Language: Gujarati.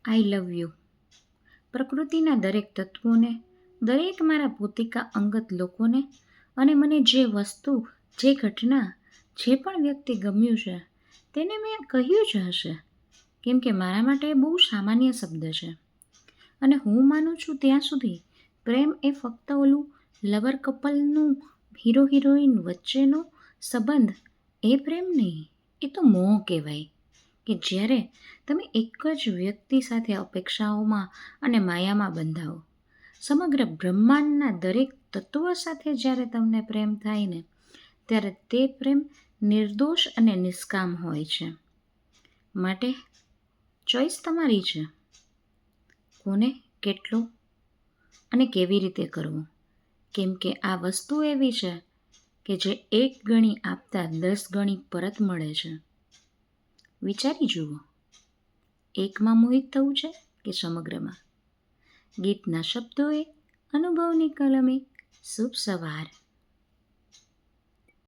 I love you. પ્રકૃતિના દરેક તત્વોને, દરેક મારા પોતિકા અંગત લોકોને અને મને જે વસ્તુ, જે ઘટના, જે પણ વ્યક્તિ ગમ્યું છે તેને મેં કહ્યું જ હશે, કેમ કે મારા માટે એ બહુ સામાન્ય શબ્દ છે. અને હું માનું છું ત્યાં સુધી પ્રેમ એ ફક્ત ઓલું લવર કપલનું, હીરો હિરોઈન વચ્ચેનો સંબંધ, એ પ્રેમ નહીં, એ તો મોહ કહેવાય. કે જ્યારે તમે એક જ વ્યક્તિ સાથે અપેક્ષાઓમાં અને માયામાં બંધાઓ. સમગ્ર બ્રહ્માંડના દરેક તત્વો સાથે જ્યારે તમને પ્રેમ થાય ને, ત્યારે તે પ્રેમ નિર્દોષ અને નિષ્કામ હોય છે. માટે ચોઈસ તમારી છે, કોને, કેટલો અને કેવી રીતે કરવું. કેમ કે આ વસ્તુ એવી છે કે જે 1 ગણી આપતા 10 ગણી પરત મળે છે. વિચારી જુઓ, એકમાં મોહિત થવું છે કે સમગ્રમાં. ગીતના શબ્દોએ, અનુભવની કલમે. શુભ સવાર.